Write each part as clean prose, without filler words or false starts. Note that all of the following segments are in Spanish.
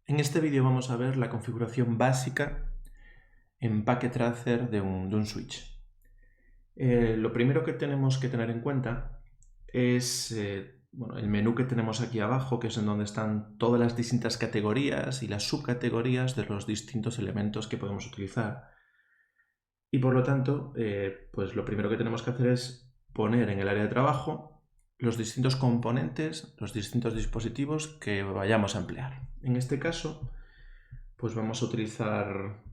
En este vídeo vamos a ver la configuración básica en Packet Tracer de un switch. Lo primero que tenemos que tener en cuenta es el menú que tenemos aquí abajo, que es en donde están todas las distintas categorías y las subcategorías de los distintos elementos que podemos utilizar. Y por lo tanto, pues lo primero que tenemos que hacer es poner en el área de trabajo los distintos componentes, los distintos dispositivos que vayamos a emplear. En este caso, pues vamos a utilizar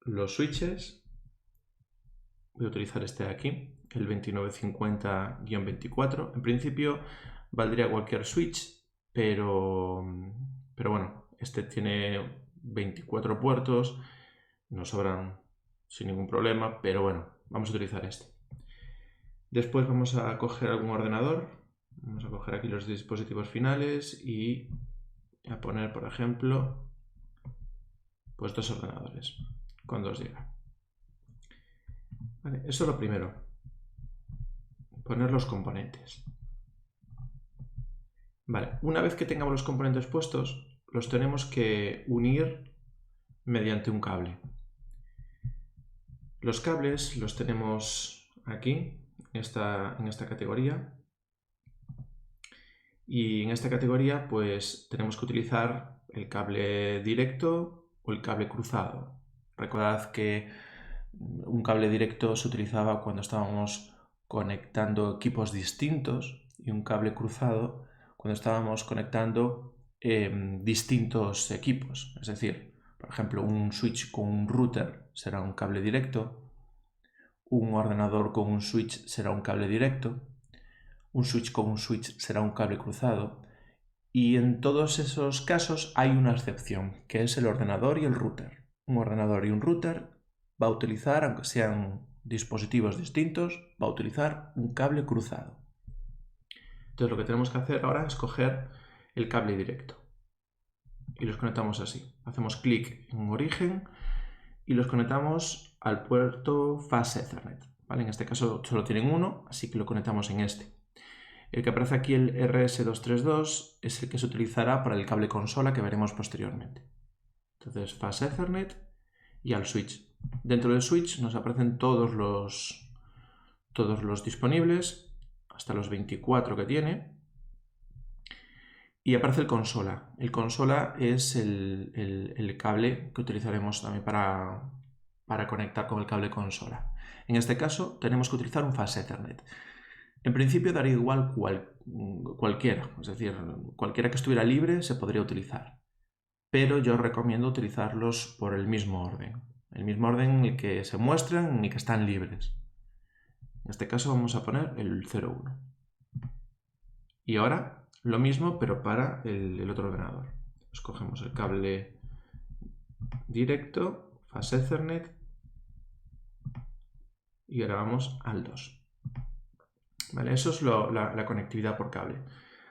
los switches. Voy a utilizar este de aquí, el 2950-24. En principio valdría cualquier switch, pero bueno, este tiene 24 puertos, nos sobran sin ningún problema, pero bueno, vamos a utilizar este. Después vamos a coger algún ordenador, vamos a coger aquí los dispositivos finales y a poner, por ejemplo, pues 2 ordenadores con 2 GB. Vale, eso es lo primero, poner los componentes. Vale, una vez que tengamos los componentes puestos, los tenemos que unir mediante un cable. Los cables los tenemos aquí, en esta categoría. Y en esta categoría pues tenemos que utilizar el cable directo o el cable cruzado. Recordad que un cable directo se utilizaba cuando estábamos conectando equipos distintos y un cable cruzado cuando estábamos conectando distintos equipos. Es decir, por ejemplo, un switch con un router será un cable directo, un ordenador con un switch será un cable directo, un switch con un switch será un cable cruzado, y en todos esos casos hay una excepción, que es el ordenador y el router. Un ordenador y un router va a utilizar, aunque sean dispositivos distintos, va a utilizar un cable cruzado. Entonces lo que tenemos que hacer ahora es coger el cable directo y los conectamos así. Hacemos clic en origen y los conectamos al puerto Fast Ethernet. ¿Vale? En este caso solo tienen uno, así que lo conectamos en este. El que aparece aquí, el RS232, es el que se utilizará para el cable consola que veremos posteriormente. Entonces, Fast Ethernet y al switch. Dentro del switch nos aparecen todos los disponibles, hasta los 24 que tiene. Y aparece el consola. El consola es el cable que utilizaremos también para conectar con el cable consola. En este caso tenemos que utilizar un Fast Ethernet. En principio daría igual cualquiera, es decir, cualquiera que estuviera libre se podría utilizar, pero yo recomiendo utilizarlos por el mismo orden en el que se muestran, en el que están libres. En este caso vamos a poner el 01. Y ahora lo mismo, pero para el otro ordenador. Escogemos el cable directo, Fast Ethernet, y ahora vamos al 2. Vale, eso es la conectividad por cable.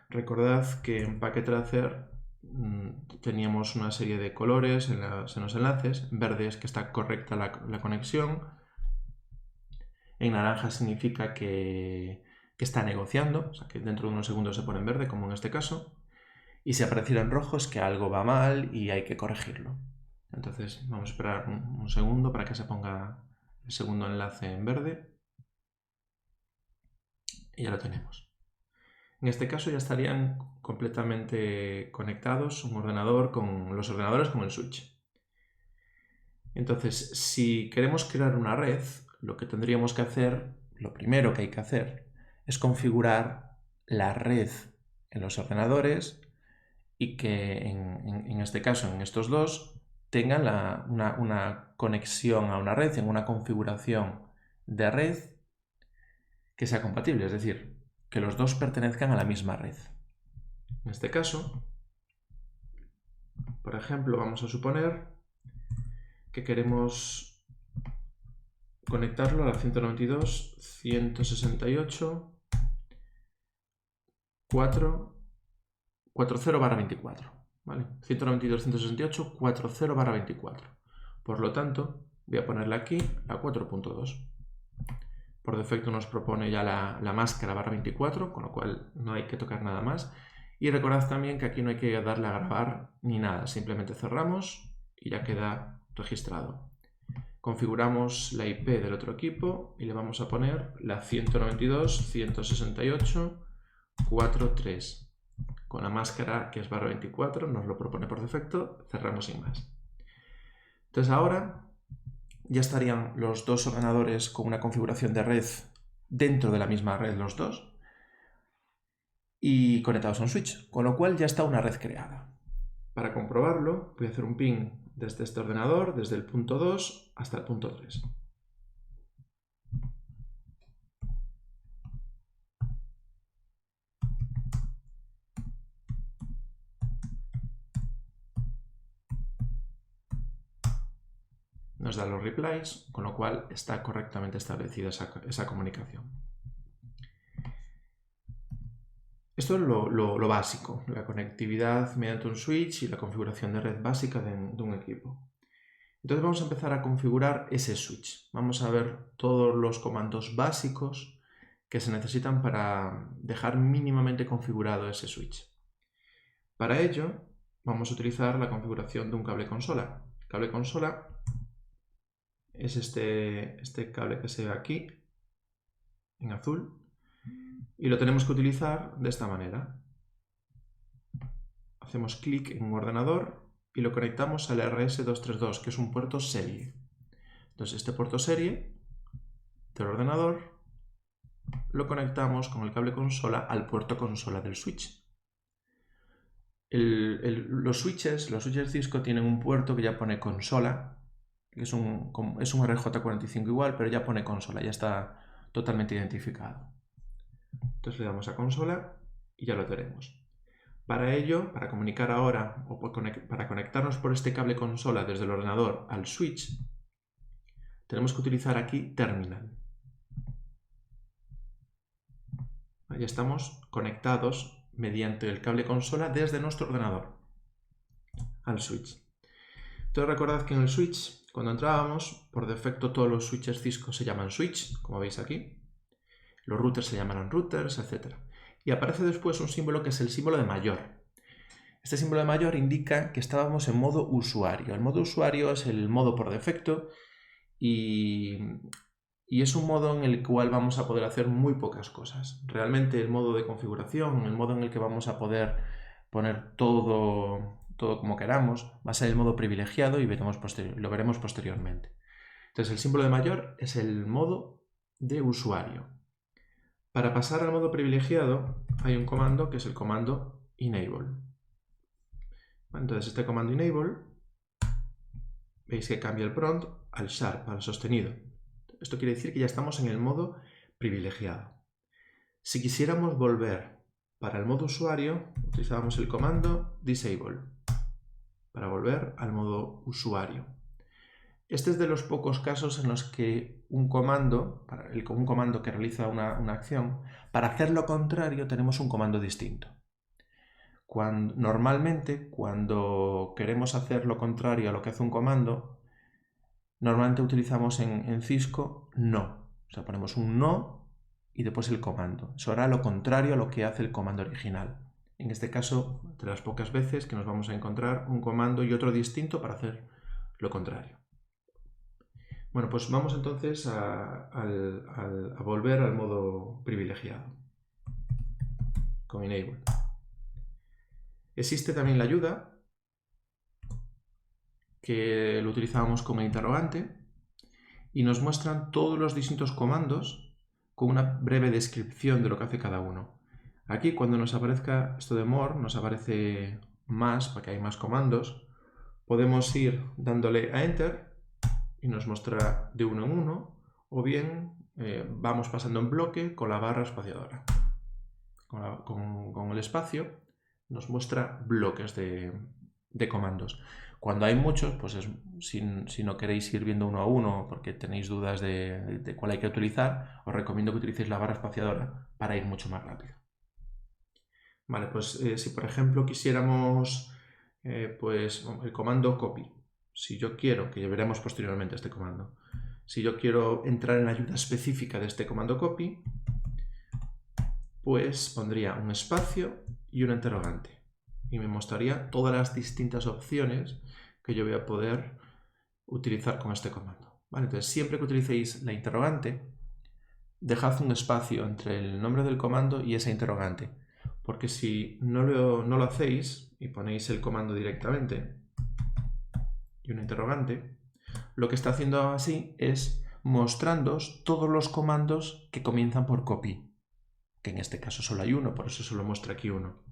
Recordad que en Packet Tracer teníamos una serie de colores en los enlaces. En verde es que está correcta la conexión. En naranja significa que está negociando, o sea que dentro de unos segundos se pone en verde, como en este caso. Y si apareciera en rojo es que algo va mal y hay que corregirlo. Entonces vamos a esperar un segundo para que se ponga el segundo enlace en verde. Y ya lo tenemos. En este caso ya estarían completamente conectados los ordenadores con el switch. Entonces, si queremos crear una red, lo que tendríamos que hacer, lo primero que hay que hacer, es configurar la red en los ordenadores y que en este caso, en estos dos, tengan una conexión a una red, en una configuración de red que sea compatible, es decir, que los dos pertenezcan a la misma red. En este caso, por ejemplo, vamos a suponer que queremos conectarlo a la 192.168.4.40/24. ¿Vale? 192.168.4.0/24. Por lo tanto, voy a ponerle aquí la 4.2. Por defecto nos propone ya la máscara /24, con lo cual no hay que tocar nada más. Y recordad también que aquí no hay que darle a grabar ni nada, simplemente cerramos y ya queda registrado. Configuramos la IP del otro equipo y le vamos a poner la 192.168.4.3. Con la máscara que es /24, nos lo propone por defecto, cerramos sin más. Entonces ahora ya estarían los dos ordenadores con una configuración de red dentro de la misma red los dos y conectados a un switch, con lo cual ya está una red creada. Para comprobarlo voy a hacer un ping desde este ordenador, desde el punto 2 hasta el punto 3. Nos da los replies, con lo cual está correctamente establecida esa comunicación. Esto es lo básico, la conectividad mediante un switch y la configuración de red básica de un equipo. Entonces vamos a empezar a configurar ese switch. Vamos a ver todos los comandos básicos que se necesitan para dejar mínimamente configurado ese switch. Para ello vamos a utilizar la configuración de un cable consola. El cable consola es este cable que se ve aquí en azul y lo tenemos que utilizar de esta manera. Hacemos clic en un ordenador y lo conectamos al RS232, que es un puerto serie. Entonces este puerto serie del ordenador lo conectamos con el cable consola al puerto consola del switch. Los switches Cisco tienen un puerto que ya pone consola, que es un RJ45 igual, pero ya pone consola, ya está totalmente identificado. Entonces le damos a consola y ya lo tenemos. Para ello, para comunicar ahora o para conectarnos por este cable consola desde el ordenador al switch, tenemos que utilizar aquí terminal. Ya estamos conectados mediante el cable consola desde nuestro ordenador al switch. Entonces recordad que en el switch, cuando entrábamos, por defecto todos los switches Cisco se llaman switch, como veis aquí. Los routers se llamarán routers, etc. Y aparece después un símbolo que es el símbolo de mayor. Este símbolo de mayor indica que estábamos en modo usuario. El modo usuario es el modo por defecto y es un modo en el cual vamos a poder hacer muy pocas cosas. Realmente el modo de configuración, el modo en el que vamos a poder poner todo como queramos, va a ser el modo privilegiado y lo veremos posteriormente. Entonces el símbolo de mayor es el modo de usuario. Para pasar al modo privilegiado hay un comando que es el comando enable. Entonces este comando enable, veis que cambia el prompt al sharp, al sostenido. Esto quiere decir que ya estamos en el modo privilegiado. Si quisiéramos volver para el modo usuario, utilizábamos el comando disable para volver al modo usuario. Este es de los pocos casos en los que un comando que realiza una acción, para hacer lo contrario tenemos un comando distinto. Normalmente, cuando queremos hacer lo contrario a lo que hace un comando, normalmente utilizamos en Cisco no. O sea, ponemos un no y después el comando. Eso hará lo contrario a lo que hace el comando original. En este caso, de las pocas veces que nos vamos a encontrar un comando y otro distinto para hacer lo contrario. Bueno, pues vamos entonces a volver al modo privilegiado con enable. Existe también la ayuda, que lo utilizábamos como interrogante, y nos muestran todos los distintos comandos con una breve descripción de lo que hace cada uno. Aquí, cuando nos aparezca esto de more, nos aparece más, porque hay más comandos. Podemos ir dándole a enter y nos mostrará de uno en uno, o bien vamos pasando en bloque con la barra espaciadora. Con el espacio nos muestra bloques de comandos. Cuando hay muchos, pues si no queréis ir viendo uno a uno porque tenéis dudas de cuál hay que utilizar, os recomiendo que utilicéis la barra espaciadora para ir mucho más rápido. Vale, pues si por ejemplo quisiéramos pues el comando copy, si yo quiero, que veremos posteriormente este comando, si yo quiero entrar en la ayuda específica de este comando copy, pues pondría un espacio y una interrogante. Y me mostraría todas las distintas opciones que yo voy a poder utilizar con este comando. ¿Vale? Entonces, siempre que utilicéis la interrogante, dejad un espacio entre el nombre del comando y esa interrogante. Porque si no lo hacéis y ponéis el comando directamente y una interrogante, lo que está haciendo así es mostrándoos todos los comandos que comienzan por copy, que en este caso solo hay uno, por eso solo muestra aquí uno.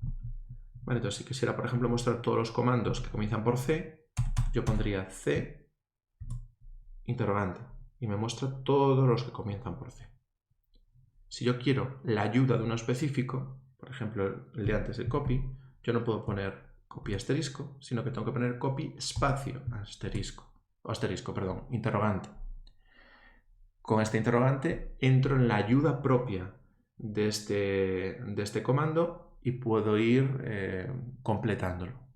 Vale, entonces si quisiera, por ejemplo, mostrar todos los comandos que comienzan por C, yo pondría C, interrogante, y me muestra todos los que comienzan por C. Si yo quiero la ayuda de uno específico, por ejemplo el de antes, el copy, yo no puedo poner copy asterisco, sino que tengo que poner copy espacio asterisco, perdón, interrogante. Con este interrogante entro en la ayuda propia de este comando y puedo ir completándolo.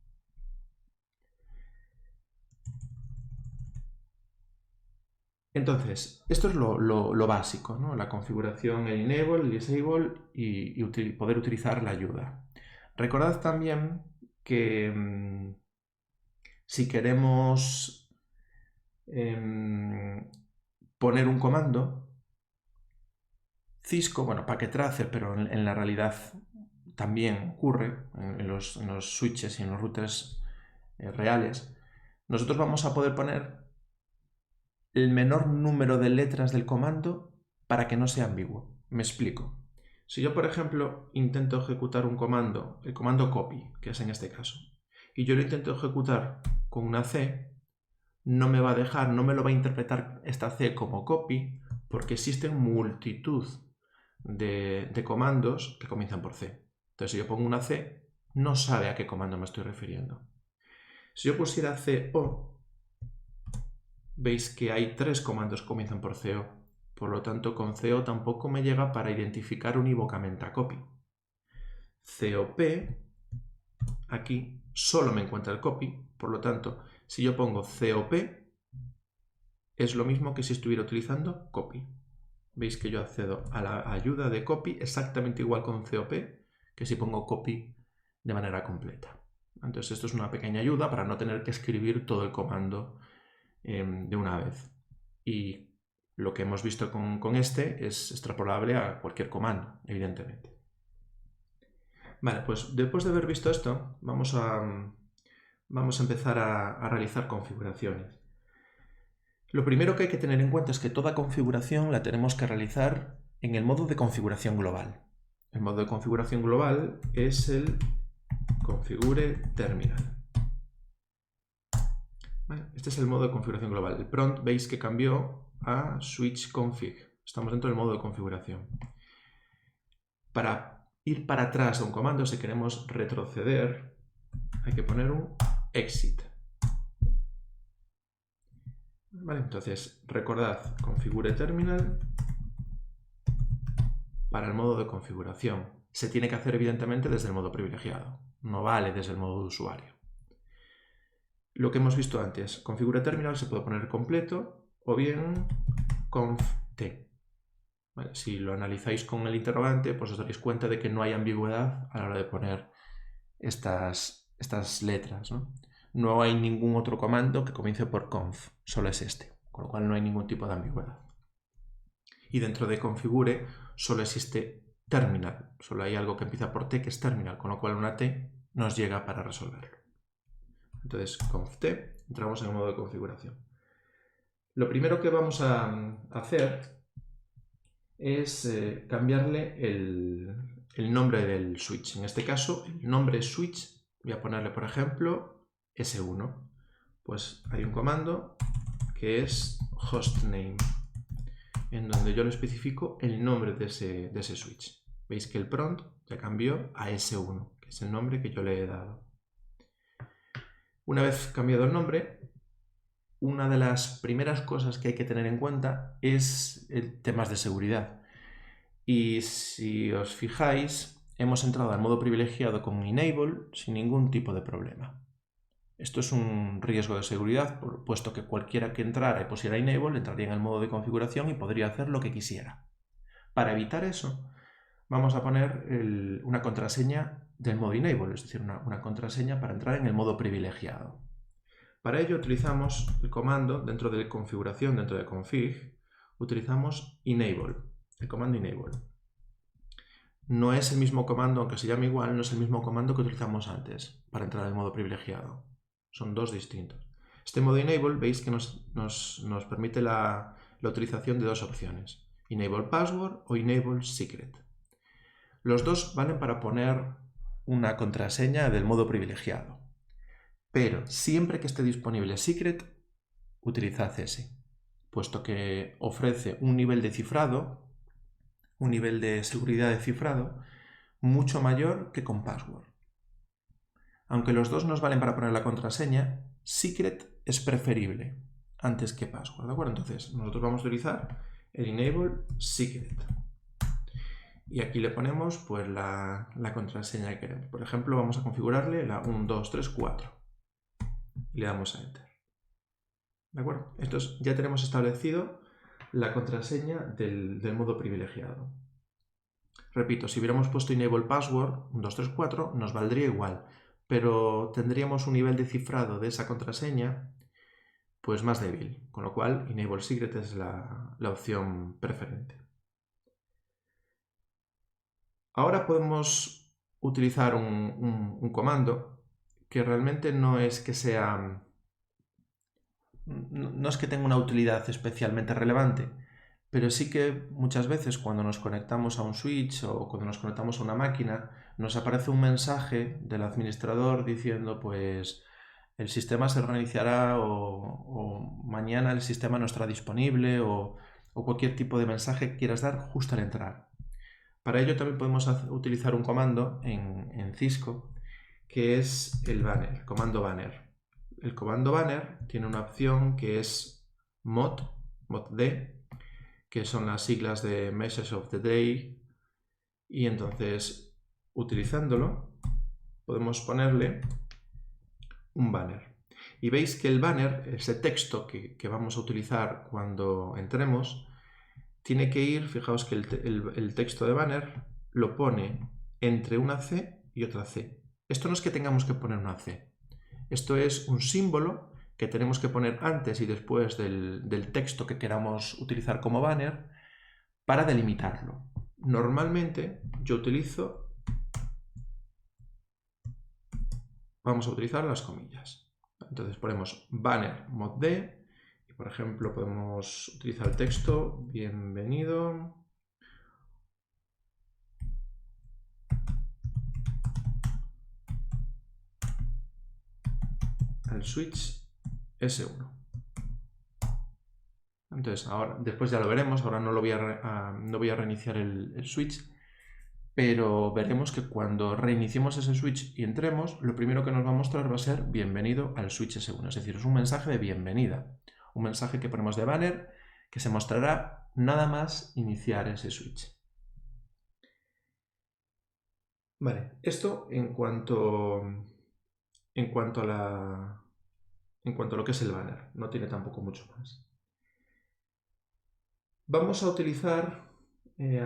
Entonces, esto es lo básico, ¿no? La configuración, el enable, el disable y poder utilizar la ayuda. Recordad también que si queremos poner un comando, Cisco, bueno, packettracer, pero en la realidad también ocurre en los switches y en los routers reales, nosotros vamos a poder poner el menor número de letras del comando para que no sea ambiguo. Me explico. Si yo, por ejemplo, intento ejecutar un comando, el comando copy, que es en este caso, y yo lo intento ejecutar con una C, no me va a dejar, no me lo va a interpretar esta C como copy, porque existen multitud de comandos que comienzan por C. Entonces, si yo pongo una C, no sabe a qué comando me estoy refiriendo. Si yo pusiera CO, veis que hay 3 comandos que comienzan por CO. Por lo tanto, con CO tampoco me llega para identificar unívocamente a copy. COP, aquí solo me encuentra el copy. Por lo tanto, si yo pongo COP, es lo mismo que si estuviera utilizando copy. Veis que yo accedo a la ayuda de copy exactamente igual con COP que si pongo copy de manera completa. Entonces esto es una pequeña ayuda para no tener que escribir todo el comando de una vez. Y lo que hemos visto con este es extrapolable a cualquier comando, evidentemente. Vale, pues después de haber visto esto, vamos a empezar a realizar configuraciones. Lo primero que hay que tener en cuenta es que toda configuración la tenemos que realizar en el modo de configuración global. El modo de configuración global es el configure terminal. Vale, este es el modo de configuración global. El prompt veis que cambió a switch config. Estamos dentro del modo de configuración. Para ir para atrás de un comando, si queremos retroceder, hay que poner un exit. Vale, entonces recordad, configure terminal para el modo de configuración. Se tiene que hacer evidentemente desde el modo privilegiado, no vale desde el modo de usuario. Lo que hemos visto antes, configure terminal se puede poner completo o bien conft. Vale, si lo analizáis con el interrogante, pues os daréis cuenta de que no hay ambigüedad a la hora de poner estas letras, ¿no? No hay ningún otro comando que comience por conf, solo es este, con lo cual no hay ningún tipo de ambigüedad. Y dentro de configure solo existe terminal, solo hay algo que empieza por T que es terminal, con lo cual una T nos llega para resolverlo. Entonces, conft, entramos en el modo de configuración. Lo primero que vamos a hacer es cambiarle el nombre del switch. En este caso, el nombre switch, voy a ponerle, por ejemplo, S1. Pues hay un comando que es hostname, en donde yo le especifico el nombre de ese switch. Veis que el prompt ya cambió a S1, que es el nombre que yo le he dado. Una vez cambiado el nombre, una de las primeras cosas que hay que tener en cuenta es temas de seguridad. Y si os fijáis, hemos entrado al modo privilegiado con enable sin ningún tipo de problema. Esto es un riesgo de seguridad, puesto que cualquiera que entrara y pusiera enable entraría en el modo de configuración y podría hacer lo que quisiera. Para evitar eso, vamos a poner una contraseña del modo enable, es decir, una contraseña para entrar en el modo privilegiado. Para ello utilizamos el comando dentro de configuración, dentro de config, utilizamos enable, el comando enable. No es el mismo comando, aunque se llame igual, no es el mismo comando que utilizamos antes para entrar en el modo privilegiado. Son dos distintos. Este modo enable veis que nos permite la utilización de dos opciones, enable password o enable secret. Los dos valen para poner una contraseña del modo privilegiado, pero siempre que esté disponible secret, utilizad ese, puesto que ofrece un nivel de cifrado, un nivel de seguridad de cifrado mucho mayor que con password. Aunque los dos nos valen para poner la contraseña, secret es preferible antes que password, ¿de acuerdo? Entonces nosotros vamos a utilizar el enable secret. Y aquí le ponemos pues la contraseña que queremos. Por ejemplo, vamos a configurarle la 1, 2, 3, 4. Y le damos a Enter. ¿De acuerdo? Entonces ya tenemos establecido la contraseña del modo privilegiado. Repito, si hubiéramos puesto enable password 1, 2, 3, 4, nos valdría igual, pero tendríamos un nivel de cifrado de esa contraseña pues más débil, con lo cual enable secret es la opción preferente. Ahora podemos utilizar un comando que realmente no es que sea... No es que tenga una utilidad especialmente relevante, pero sí que muchas veces cuando nos conectamos a un switch o cuando nos conectamos a una máquina, nos aparece un mensaje del administrador diciendo pues el sistema se reiniciará o mañana el sistema no estará disponible o cualquier tipo de mensaje que quieras dar justo al entrar. Para ello también podemos utilizar un comando en Cisco que es el banner, el comando banner. El comando banner tiene una opción que es mod D, que son las siglas de Message of the Day, y entonces utilizándolo podemos ponerle un banner. Y veis que el banner, ese texto que vamos a utilizar cuando entremos, tiene que ir, fijaos que el texto de banner lo pone entre una C y otra C. Esto no es que tengamos que poner una C. Esto es un símbolo que tenemos que poner antes y después del texto que queramos utilizar como banner para delimitarlo. Normalmente yo vamos a utilizar las comillas. Entonces ponemos banner mod D y por ejemplo podemos utilizar el texto bienvenido al switch S1. Entonces, ahora, después ya lo veremos, ahora no voy a reiniciar el switch, pero veremos que cuando reiniciemos ese switch y entremos, lo primero que nos va a mostrar va a ser bienvenido al switch S1, es decir, es un mensaje de bienvenida, un mensaje que ponemos de banner que se mostrará nada más iniciar ese switch. Vale, esto en cuanto a lo que es el banner, no tiene tampoco mucho más. Vamos a utilizar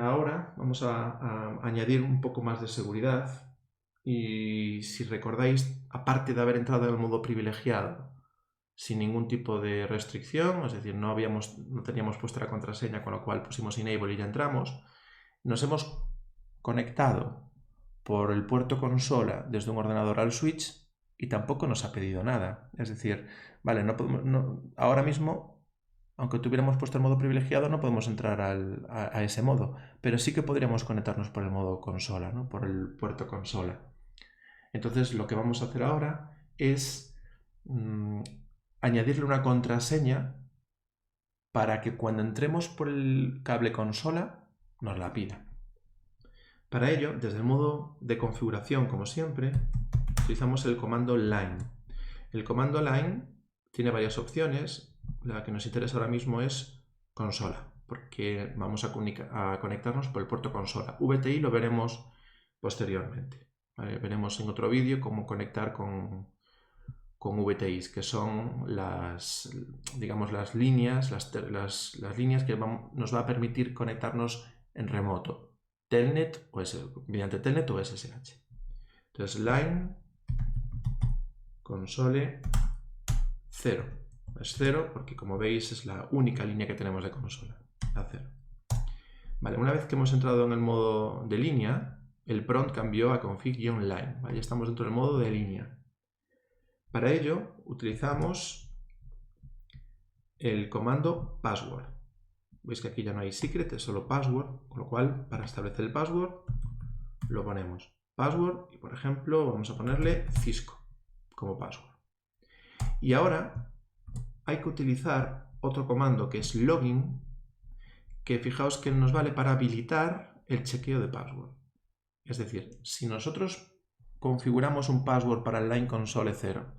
ahora, vamos a añadir un poco más de seguridad y si recordáis, aparte de haber entrado en el modo privilegiado sin ningún tipo de restricción, es decir, no teníamos puesta la contraseña, con lo cual pusimos enable y ya entramos, nos hemos conectado por el puerto consola desde un ordenador al switch y tampoco nos ha pedido nada. Es decir, vale, ahora mismo, aunque tuviéramos puesto el modo privilegiado, no podemos entrar a ese modo, pero sí que podríamos conectarnos por el modo consola, ¿no? Por el puerto consola. Entonces lo que vamos a hacer ahora es añadirle una contraseña para que cuando entremos por el cable consola nos la pida. Para ello, desde el modo de configuración, como siempre, utilizamos el comando line. El comando line tiene varias opciones. La que nos interesa ahora mismo es consola, porque vamos a conectarnos por el puerto consola. VTI lo veremos posteriormente. ¿Vale? Veremos en otro vídeo cómo conectar con VTIs, que son las líneas, las líneas que nos va a permitir conectarnos en remoto. Telnet o mediante Telnet o SSH. Entonces, line console 0. Es 0 porque, como veis, es la única línea que tenemos de consola, la 0. Vale, una vez que hemos entrado en el modo de línea, el prompt cambió a config-line. ¿Vale? Ya estamos dentro del modo de línea. Para ello, utilizamos el comando password. Veis que aquí ya no hay secret, es solo password, con lo cual, para establecer el password, lo ponemos password y, por ejemplo, vamos a ponerle Cisco como password. Y ahora hay que utilizar otro comando que es login, que fijaos que nos vale para habilitar el chequeo de password. Es decir, si nosotros configuramos un password para el line console 0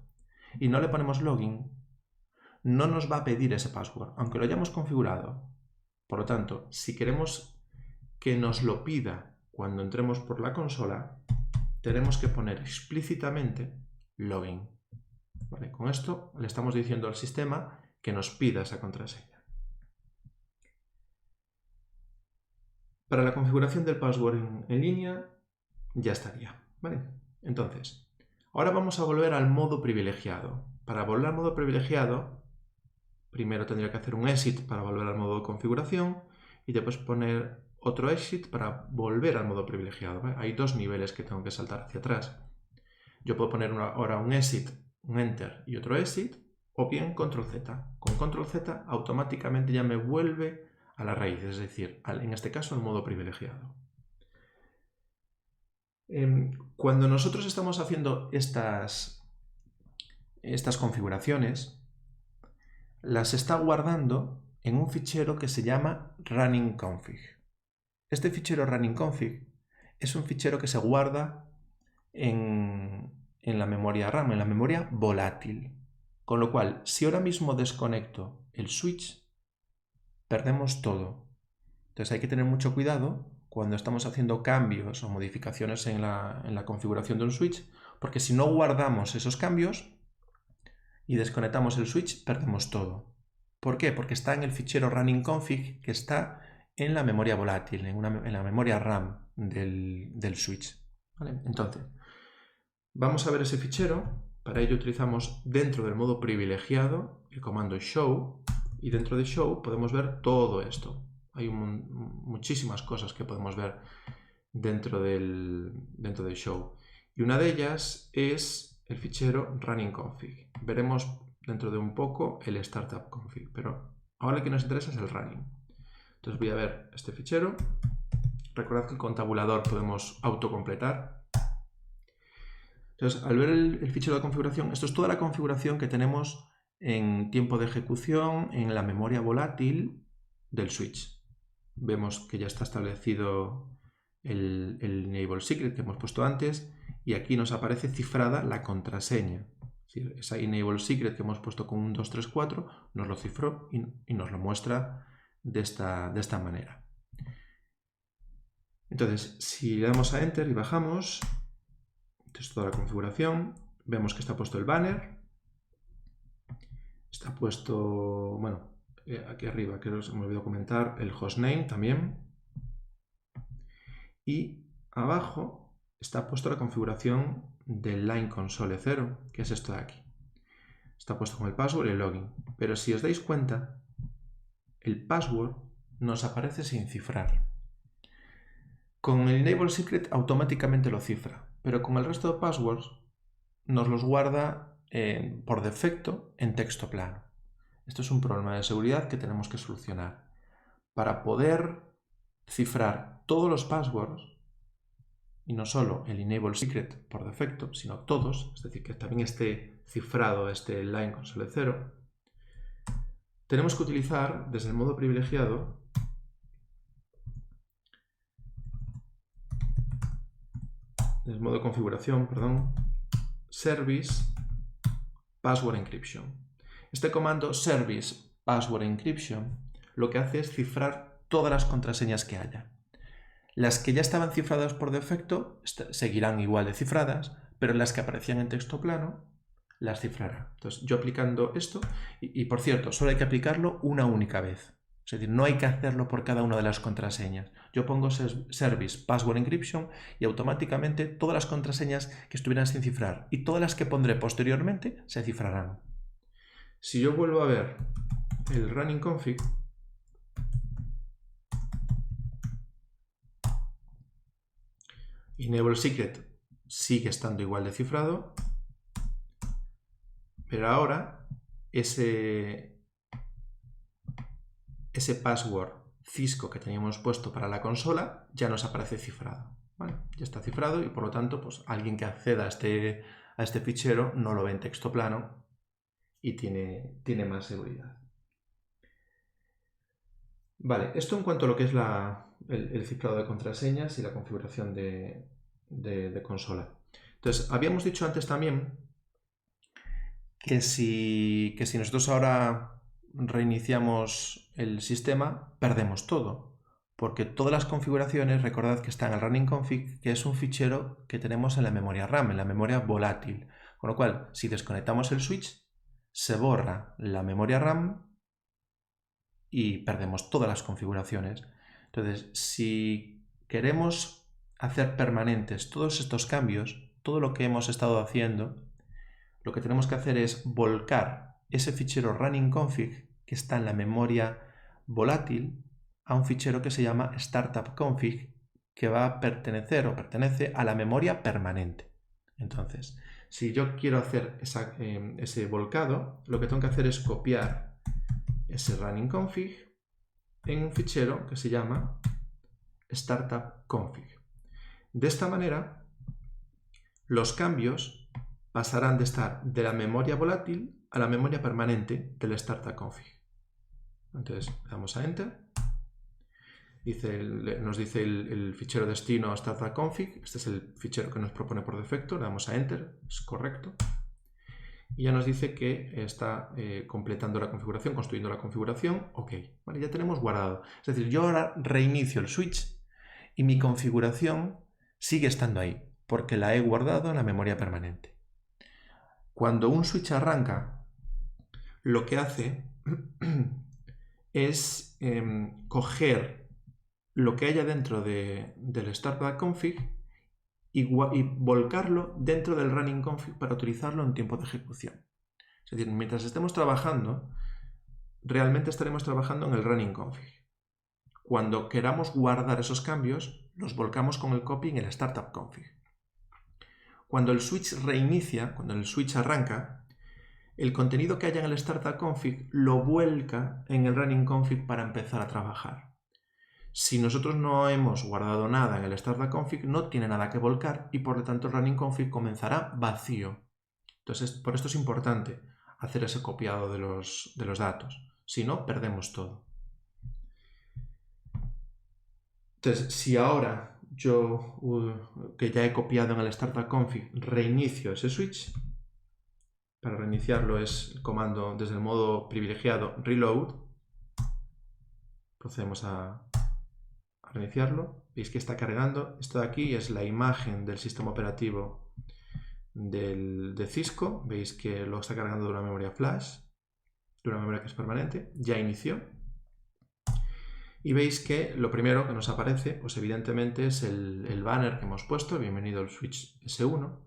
y no le ponemos login, no nos va a pedir ese password, aunque lo hayamos configurado. Por lo tanto, si queremos que nos lo pida cuando entremos por la consola, tenemos que poner explícitamente login. ¿Vale? Con esto le estamos diciendo al sistema que nos pida esa contraseña. Para la configuración del password en línea ya estaría. ¿Vale? Entonces, ahora vamos a volver al modo privilegiado. Para volver al modo privilegiado, primero tendría que hacer un exit para volver al modo de configuración y después poner otro exit para volver al modo privilegiado. ¿Vale? Hay dos niveles que tengo que saltar hacia atrás. Yo puedo poner ahora un exit, un enter y otro exit, o bien control Z. Con control Z automáticamente ya me vuelve a la raíz, es decir, en este caso al modo privilegiado. Cuando nosotros estamos haciendo estas configuraciones, las está guardando en un fichero que se llama runningconfig. Este fichero runningconfig es un fichero que se guarda en la memoria RAM, en la memoria volátil. Con lo cual, si ahora mismo desconecto el switch, perdemos todo. Entonces hay que tener mucho cuidado cuando estamos haciendo cambios o modificaciones en la configuración de un switch, porque si no guardamos esos cambios y desconectamos el switch, perdemos todo. ¿Por qué? Porque está en el fichero runningconfig que está en la memoria volátil, en la memoria RAM del switch. ¿Vale? Entonces, vamos a ver ese fichero. Para ello utilizamos dentro del modo privilegiado el comando show, y dentro de show podemos ver todo esto. Hay muchísimas cosas que podemos ver dentro del show. Y una de ellas es el fichero runningconfig. Veremos dentro de un poco el startup config, pero ahora lo que nos interesa es el running. Entonces voy a ver este fichero. Recordad que con tabulador podemos autocompletar. Entonces, al ver el fichero de configuración, esto es toda la configuración que tenemos en tiempo de ejecución en la memoria volátil del switch. Vemos que ya está establecido el enable secret que hemos puesto antes y aquí nos aparece cifrada la contraseña. Es decir, esa enable secret que hemos puesto con un 234 nos lo cifró y nos lo muestra de esta manera. Entonces, si le damos a enter y bajamos, entonces toda la configuración, vemos que está puesto el banner, está puesto, bueno, aquí arriba, que se me olvidó comentar, el hostname también, y abajo está puesto la configuración del line console 0, que es esto de aquí. Está puesto con el password y el login, pero si os dais cuenta, el password nos aparece sin cifrar. Con el enable secret automáticamente lo cifra, pero con el resto de passwords nos los guarda por defecto en texto plano. Esto es un problema de seguridad que tenemos que solucionar. Para poder cifrar todos los passwords, y no solo el enable secret por defecto, sino todos, es decir, que también esté cifrado este line console 0, tenemos que utilizar desde el modo privilegiado el modo de configuración, perdón, service password encryption. Este comando service password encryption lo que hace es cifrar todas las contraseñas que haya. Las que ya estaban cifradas por defecto seguirán igual de cifradas, pero las que aparecían en texto plano las cifrará. Entonces, yo aplicando esto, y por cierto, solo hay que aplicarlo una única vez. Es decir, no hay que hacerlo por cada una de las contraseñas. Yo pongo service password encryption y automáticamente todas las contraseñas que estuvieran sin cifrar y todas las que pondré posteriormente se cifrarán. Si yo vuelvo a ver el running config, enable secret sigue estando igual de cifrado, pero ahora ese password Cisco que teníamos puesto para la consola ya nos aparece cifrado. ¿Vale? Ya está cifrado y por lo tanto pues, alguien que acceda a este fichero no lo ve en texto plano y tiene más seguridad. Vale, esto en cuanto a lo que es el cifrado de contraseñas y la configuración de consola. Entonces, habíamos dicho antes también que si nosotros ahora reiniciamos el sistema, perdemos todo. Porque todas las configuraciones, recordad que está en el running config, que es un fichero que tenemos en la memoria RAM, en la memoria volátil. Con lo cual, si desconectamos el switch, se borra la memoria RAM y perdemos todas las configuraciones. Entonces, si queremos hacer permanentes todos estos cambios, todo lo que hemos estado haciendo, lo que tenemos que hacer es volcar ese fichero running config que está en la memoria volátil a un fichero que se llama startup config, que va a pertenecer o pertenece a la memoria permanente. Entonces, si yo quiero hacer ese volcado, lo que tengo que hacer es copiar ese running config en un fichero que se llama startup config. De esta manera, los cambios pasarán de estar de la memoria volátil a la memoria permanente del startup config. Entonces, le damos a Enter. Nos dice el fichero destino startup config. Este es el fichero que nos propone por defecto. Le damos a Enter, es correcto. Y ya nos dice que está completando la configuración, construyendo la configuración. Ok, vale, ya tenemos guardado. Es decir, yo ahora reinicio el switch y mi configuración sigue estando ahí, porque la he guardado en la memoria permanente. Cuando un switch arranca, lo que hace es coger lo que haya dentro del startup config y volcarlo dentro del running config para utilizarlo en tiempo de ejecución. Es decir, mientras estemos trabajando, realmente estaremos trabajando en el running config. Cuando queramos guardar esos cambios, los volcamos con el copy en el startup config. Cuando el switch reinicia, cuando el switch arranca, el contenido que haya en el startup config lo vuelca en el running config para empezar a trabajar. Si nosotros no hemos guardado nada en el startup config, no tiene nada que volcar y por lo tanto el running config comenzará vacío. Entonces, por esto es importante hacer ese copiado de los datos. Si no, perdemos todo. Entonces, si ahora yo, que ya he copiado en el startup config, reinicio ese switch, para reiniciarlo es el comando desde el modo privilegiado reload. Procedemos a reiniciarlo. Veis que está cargando. Esto de aquí es la imagen del sistema operativo de Cisco. Veis que lo está cargando de una memoria flash, de una memoria que es permanente. Ya inició. Y veis que lo primero que nos aparece, pues evidentemente es el banner que hemos puesto, bienvenido al switch S1,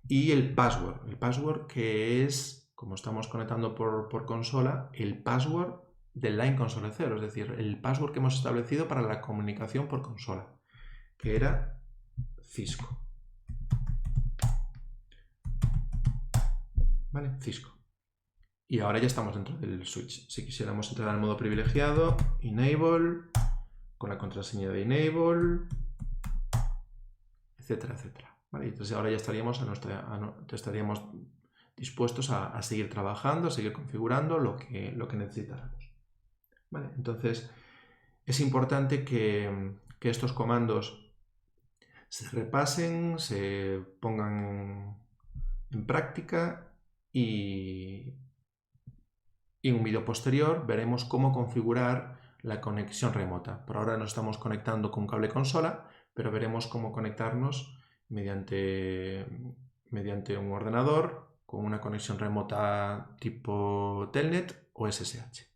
y el password que es, como estamos conectando por consola, el password del line console 0, es decir, el password que hemos establecido para la comunicación por consola, que era Cisco. ¿Vale? Cisco. Y ahora ya estamos dentro del switch. Si quisiéramos entrar al modo privilegiado, enable, con la contraseña de enable, etcétera, etcétera. ¿Vale? Entonces ahora ya estaríamos, estaríamos dispuestos a seguir trabajando, a seguir configurando lo que necesitáramos. ¿Vale? Entonces es importante que estos comandos se repasen, se pongan en práctica y en un vídeo posterior veremos cómo configurar la conexión remota. Por ahora nos estamos conectando con un cable consola, pero veremos cómo conectarnos mediante un ordenador con una conexión remota tipo Telnet o SSH.